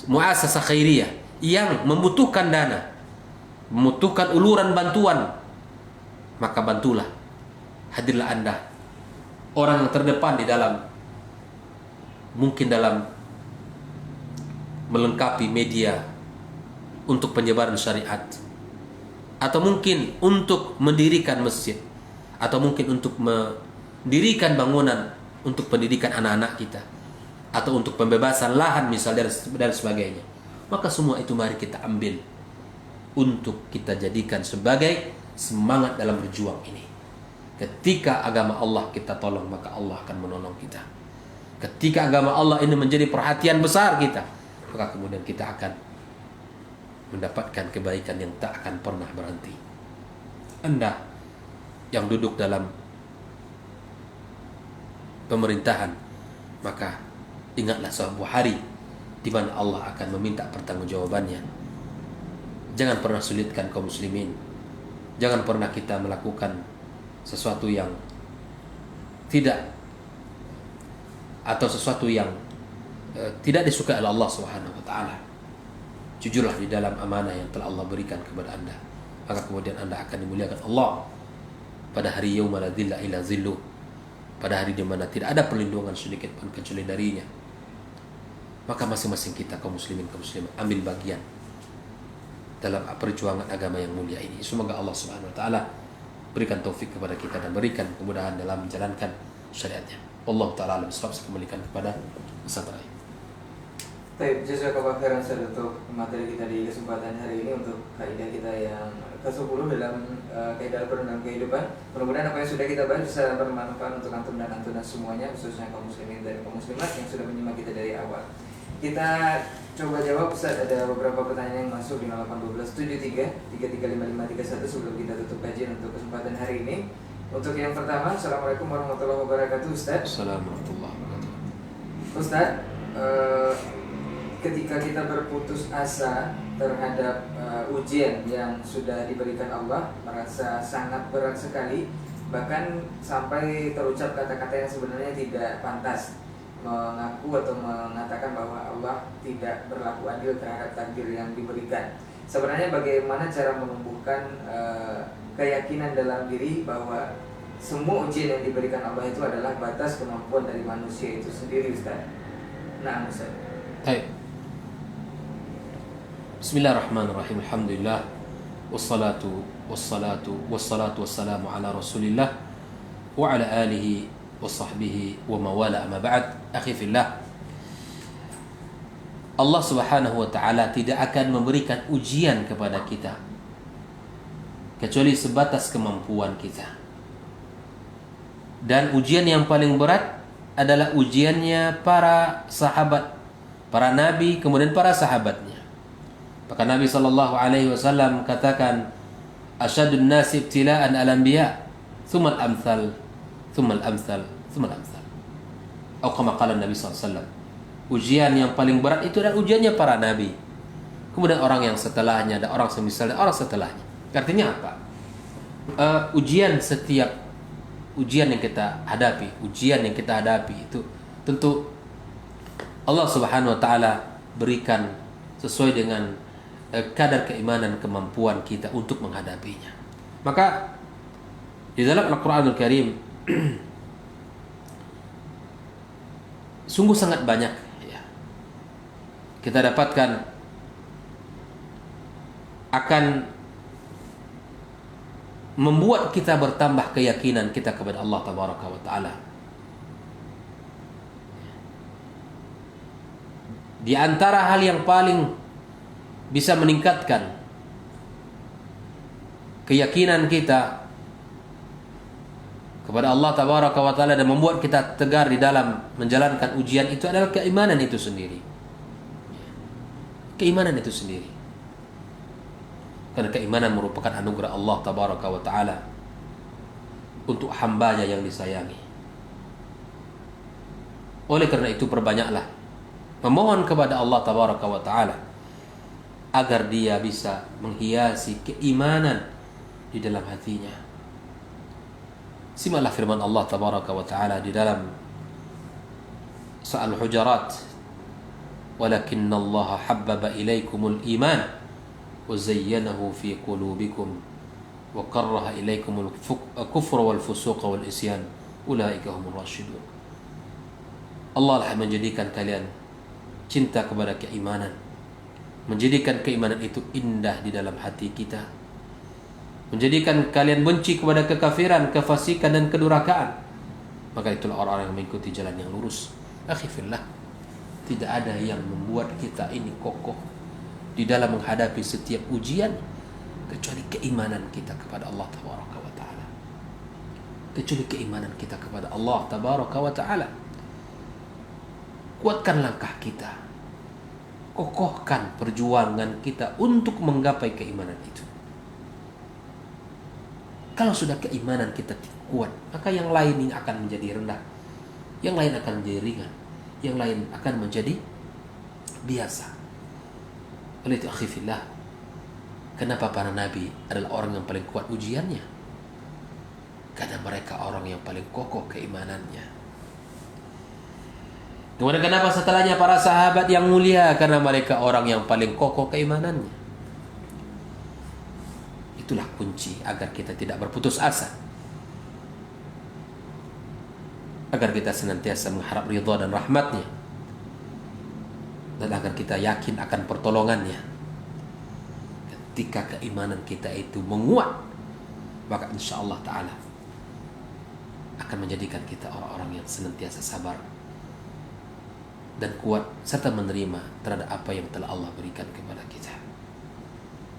muasasah khairiyah yang membutuhkan dana, membutuhkan uluran bantuan, maka bantulah. Hadirlah Anda, orang yang terdepan di dalam mungkin dalam melengkapi media untuk penyebaran syariat, atau mungkin untuk mendirikan masjid, atau mungkin untuk mendirikan bangunan untuk pendidikan anak-anak kita, atau untuk pembebasan lahan misalnya dan sebagainya. Maka semua itu mari kita ambil untuk kita jadikan sebagai semangat dalam berjuang ini. Ketika agama Allah kita tolong, maka Allah akan menolong kita. Ketika agama Allah ini menjadi perhatian besar kita, maka kemudian kita akan mendapatkan kebaikan yang tak akan pernah berhenti. Anda yang duduk dalam pemerintahan, maka ingatlah sebuah hari di mana Allah akan meminta pertanggungjawabannya. Jangan pernah sulitkan kaum muslimin. Jangan pernah kita melakukan sesuatu yang tidak, atau sesuatu yang tidak disukai oleh Allah Subhanahu wa taala. Jujurlah di dalam amanah yang telah Allah berikan kepada Anda, maka kemudian Anda akan dimuliakan Allah pada hari yauma la dzilla illa dzilluh, pada hari di mana tidak ada perlindungan sedikit pun kecuali darinya. Maka masing-masing kita kaum muslimin kaum muslimat ambil bagian dalam perjuangan agama yang mulia ini. Semoga Allah Subhanahu wa taala berikan taufik kepada kita dan berikan kemudahan dalam menjalankan syariatnya. Allah taala alam bisawab. Saya kembalikan kepada Ustaz Rai. Baik, jazakallahu khairan Ustaz untuk materi kita di kesempatan hari ini, untuk kaidah kita yang ke-10 dalam kaidah perundang kehidupan. Mudah-mudahan apa yang sudah kita bahas bisa bermanfaat untuk antum dan antuna semuanya, khususnya kaum muslimin dan kaum muslimat yang sudah menyimak kita dari awal. Kita coba jawab Ustaz, ada beberapa pertanyaan yang masuk di 0812 73 335531 sebelum kita tutup kajian untuk kesempatan hari ini. Untuk yang pertama, Assalamualaikum warahmatullahi wabarakatuh Ustaz. Assalamualaikum warahmatullahi wabarakatuh. Ustaz, ketika kita berputus asa terhadap ujian yang sudah diberikan Allah, merasa sangat berat sekali, bahkan sampai terucap kata-kata yang sebenarnya tidak pantas, mengaku atau mengatakan bahwa Allah tidak berlaku adil terhadap takdir yang diberikan. Sebenarnya bagaimana cara menumbuhkan keyakinan dalam diri bahwa semua ujian yang diberikan Allah itu adalah batas kemampuan dari manusia itu sendiri, Ustaz? Nah, Ustaz. Baik. Bismillahirrahmanirrahim. Alhamdulillah wassalatu wassalamu ala Rasulillah wa ala alihi wa sahbihi wa mawala, amma ba'd. Akhi fillah, Allah Subhanahu wa taala tidak akan memberikan ujian kepada kita kecuali sebatas kemampuan kita. Dan ujian yang paling berat adalah ujiannya para sahabat, para nabi, kemudian para sahabatnya. Maka Nabi SAW katakan, asyadun nasi ibtila'an al-anbiya, thumma al-amthal, thumma al-amthal, thumma al-amthal. Atau kama qala Nabi SAW, ujian yang paling berat itu adalah ujiannya para nabi, kemudian orang yang setelahnya, dan orang semisalnya, orang setelahnya. Artinya apa? Setiap ujian yang kita hadapi, itu tentu Allah Subhanahu wa taala berikan sesuai dengan kadar keimanan, kemampuan kita untuk menghadapinya. Maka di dalam Al-Qur'anul Karim sungguh sangat banyak ya, kita dapatkan akan membuat kita bertambah keyakinan kita kepada Allah Tabaraka wa taala. Di antara hal yang paling bisa meningkatkan keyakinan kita kepada Allah Tabaraka wa taala dan membuat kita tegar di dalam menjalankan ujian itu adalah keimanan itu sendiri. Keimanan itu sendiri. Karena keimanan merupakan anugerah Allah Tabaraka wa taala untuk hambanya yang disayangi. Oleh karena itu perbanyaklah memohon kepada Allah Tabaraka wa taala agar dia bisa menghiasi keimanan di dalam hatinya. Simaklah firman Allah Tabaraka wa taala di dalam Surah Al-Hujurat, walakinna Allah habbaba ilaikumul iman wa zayyanahu fi qulubikum wa karraha ilaikumul kufra wal fusuqa wal isyan ulaika humur rasyidun. Allah lah menjadikan kalian cinta kepada keimanan, menjadikan keimanan itu indah di dalam hati kita, menjadikan kalian benci kepada kekafiran, kefasikan dan kedurhakaan. Maka itulah orang-orang yang mengikuti jalan yang lurus. Akhi fillah, tidak ada yang membuat kita ini kokoh di dalam menghadapi setiap ujian kecuali keimanan kita kepada Allah tabaraka wa taala. Kecuali keimanan kita kepada Allah tabaraka wa taala. Kuatkan langkah kita, kokohkan perjuangan kita untuk menggapai keimanan itu. Kalau sudah keimanan kita kuat, maka yang lain ini akan menjadi rendah, yang lain akan menjadi ringan, yang lain akan menjadi biasa. Oleh itu akhi fillah, kenapa para nabi adalah orang yang paling kuat ujiannya? Karena mereka orang yang paling kokoh keimanannya. Kemudian kenapa setelahnya para sahabat yang mulia? Karena mereka orang yang paling kokoh keimanannya. Itulah kunci agar kita tidak berputus asa, agar kita senantiasa mengharap ridha dan rahmatnya, dan agar kita yakin akan pertolongannya. Ketika keimanan kita itu menguat, maka insya Allah ta'ala akan menjadikan kita orang-orang yang senantiasa sabar dan kuat serta menerima terhadap apa yang telah Allah berikan kepada kita.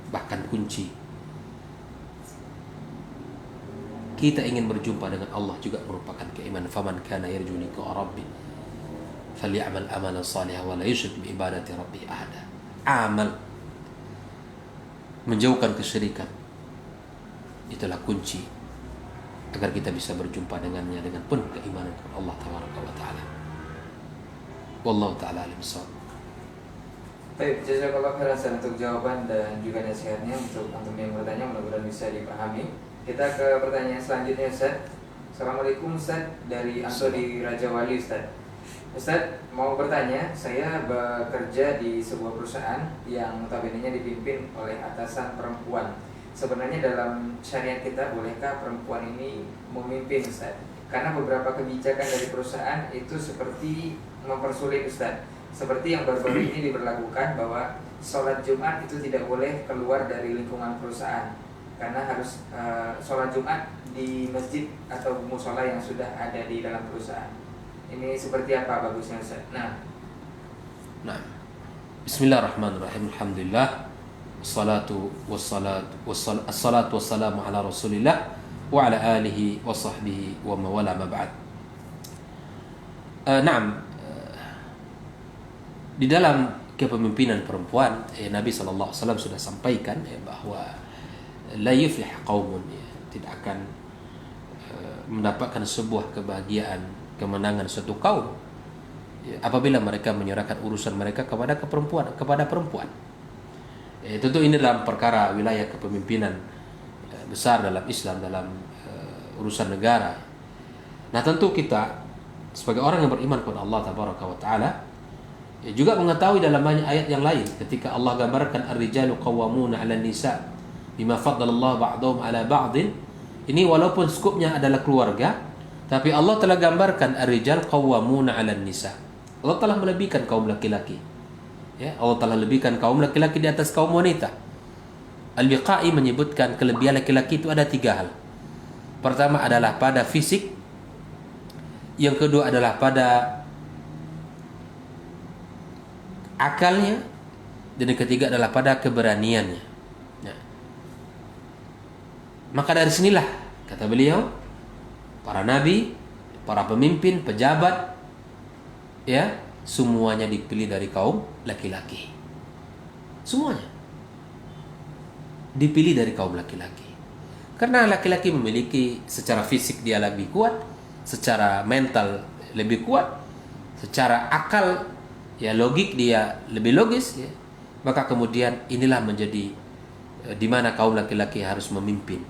Bahkan kunci kita ingin berjumpa dengan Allah juga merupakan keimanan. Faman kana yarju liqa rabbi falyamal amalan salihan wa la yusyrik bi ibadati rabbih ahada. Amal, menjauhkan kesyirikan, itulah kunci agar kita bisa berjumpa dengannya dengan penuh keimanan kepada Allah tabaraka wa taala. Wallahu ta'ala alim bissawab. Baik, jazakallah khairan untuk jawaban dan juga nasihatnya untuk antum yang bertanya, mudah-mudahan bisa dipahami. Kita ke pertanyaan selanjutnya, Ustaz. Assalamualaikum Ustaz, dari Antoni Raja Wali, Ustaz. Ustaz, mau bertanya, saya bekerja di sebuah perusahaan yang notabene-nya dipimpin oleh atasan perempuan. Sebenarnya dalam syariat kita, bolehkah perempuan ini memimpin, Ustaz? Karena beberapa kebijakan dari perusahaan itu seperti mempersulit, Ustaz. Seperti yang baru-baru ini diberlakukan bahwa sholat Jumat itu tidak boleh keluar dari lingkungan perusahaan, karena harus sholat Jumat di masjid atau musola yang sudah ada di dalam perusahaan. Ini seperti apa bagusnya, Ustaz? Nah, Bismillahirrahmanirrahim. Alhamdulillah, wassalatu wassalamu ala Rasulillah wa ala alihi wa sahbihi wa mawala ma ba'd. Di dalam kepemimpinan perempuan, Nabi SAW sudah sampaikan bahwa la yuflih qaumun, tidak akan mendapatkan sebuah kebahagiaan, kemenangan suatu kaum apabila mereka menyerahkan urusan mereka kepada perempuan. Tentu ini dalam perkara wilayah kepemimpinan besar dalam Islam, dalam urusan negara. Nah, tentu kita sebagai orang yang beriman kepada Allah tabaraka wa taala juga mengetahui dalam banyak ayat yang lain ketika Allah gambarkan ar-rijalu qawwamuna 'alan nisa bima faddalallahu ba'dahum 'ala ba'din. Ini walaupun skupnya adalah keluarga, tapi Allah telah gambarkan ar-rijal qawwamuna 'alan nisa. Allah telah melebihkan kaum laki-laki. Ya, Allah telah lebihkan kaum laki-laki di atas kaum wanita. Al-Biqai menyebutkan kelebihan laki-laki itu ada 3 hal. Pertama adalah pada fisik, yang kedua adalah pada akalnya, dan yang ketiga adalah pada keberaniannya. Nah, maka dari sinilah kata beliau, para nabi, para pemimpin, pejabat, ya, semuanya dipilih dari kaum laki-laki. Semuanya dipilih dari kaum laki-laki. Karena laki-laki memiliki secara fisik dia lebih kuat, secara mental lebih kuat, secara akal ya logik dia lebih logis, ya. Maka kemudian inilah menjadi di mana kaum laki-laki harus memimpin.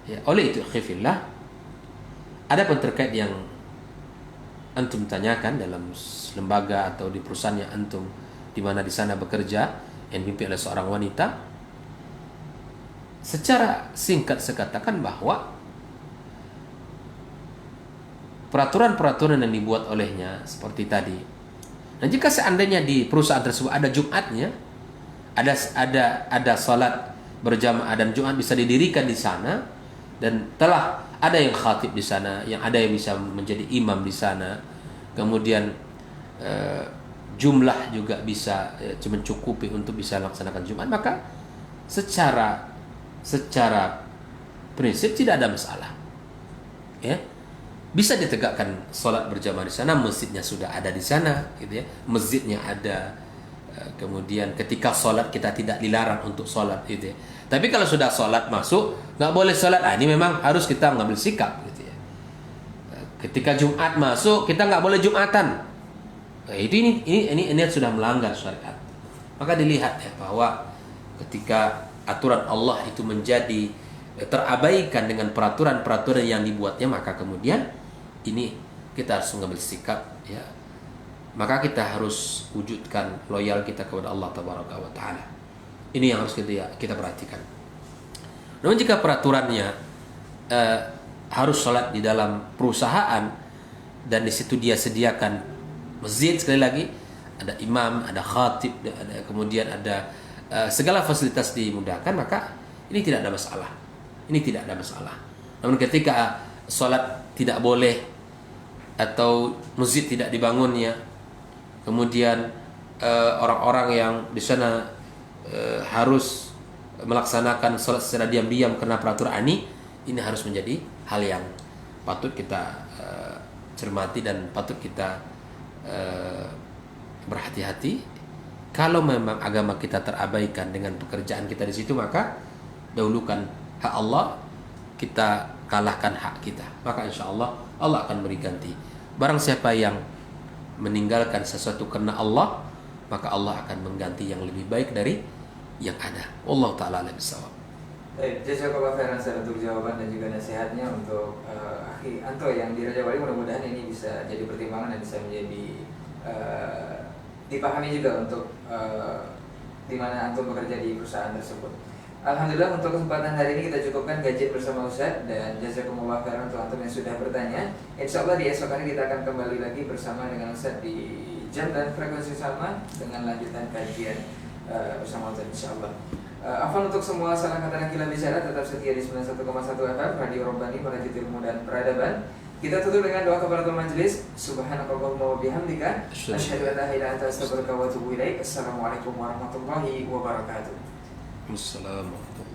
Ya, oleh itu khifillah, ada pun terkait yang antum tanyakan dalam lembaga atau di perusahaan yang antum di mana di sana bekerja yang dipimpin oleh seorang wanita, secara singkat saya katakan bahwa peraturan-peraturan yang dibuat olehnya seperti tadi. Nah, jika seandainya di perusahaan tersebut ada Jumatnya, ada salat berjamaah dan Jumat bisa didirikan di sana, dan telah ada yang khatib di sana, yang ada yang bisa menjadi imam di sana, kemudian jumlah juga bisa mencukupi untuk bisa laksanakan Jumat, maka secara prinsip tidak ada masalah. Ya. Bisa ditegakkan sholat berjamaah di sana, masjidnya sudah ada di sana, gitu ya. Masjidnya ada, kemudian ketika sholat kita tidak dilarang untuk sholat, gitu ya. Tapi kalau sudah sholat masuk, nggak boleh sholat. Ini memang harus kita ngambil sikap, gitu ya. Ketika Jumat masuk, kita nggak boleh Jumatan. Ini sudah melanggar syariat. Maka dilihat ya bahwa ketika aturan Allah itu menjadi terabaikan dengan peraturan-peraturan yang dibuatnya, maka kemudian ini kita harus mengambil sikap, ya. Maka kita harus wujudkan loyal kita kepada Allah Tabaraka wa Ta'ala. Ini yang harus kita perhatikan. Namun jika peraturannya harus sholat di dalam perusahaan dan di situ dia sediakan masjid, sekali lagi ada imam, ada khatib, kemudian ada segala fasilitas dimudahkan, maka ini tidak ada masalah. Ini tidak ada masalah. Namun ketika sholat tidak boleh atau masjid tidak dibangunnya, kemudian orang-orang yang di sana harus melaksanakan sholat secara diam-diam karena peraturan ini harus menjadi hal yang patut kita cermati dan patut kita berhati-hati. Kalau memang agama kita terabaikan dengan pekerjaan kita di situ, maka dahulukan hak Allah, kita kalahkan hak kita, maka insya Allah Allah akan beri ganti. Barang siapa yang meninggalkan sesuatu karena Allah, maka Allah akan mengganti yang lebih baik dari yang ada. Allah Ta'ala alam bisawab. Baik, jazakallahu khairan untuk jawaban dan juga nasihatnya untuk Akhi Anto yang di Raja Wali. Mudah-mudahan ini bisa jadi pertimbangan dan bisa menjadi dipahami juga untuk di mana Anto bekerja di perusahaan tersebut. Alhamdulillah, untuk kesempatan hari ini kita cukupkan kajian bersama Ustaz, dan jazakumullah khairan untuk antum yang sudah bertanya. Insyaallah di esok hari kita akan kembali lagi bersama dengan Ustaz di jam dan frekuensi sama dengan lanjutan kajian bersama Ustaz insyaallah. Afwan untuk semua salah kata dan khilaf bicara, tetap setia di 91,1 FM Radio Robbani, Merajut Ilmu dan Peradaban. Kita tutup dengan doa kafaratul majelis. Subhanakallahumma wa bihamdika asyhadu an la ilaha illa anta astaghfiruka wa atubu ilaik. Assalamualaikum warahmatullahi wabarakatuh. Assalamualaikum.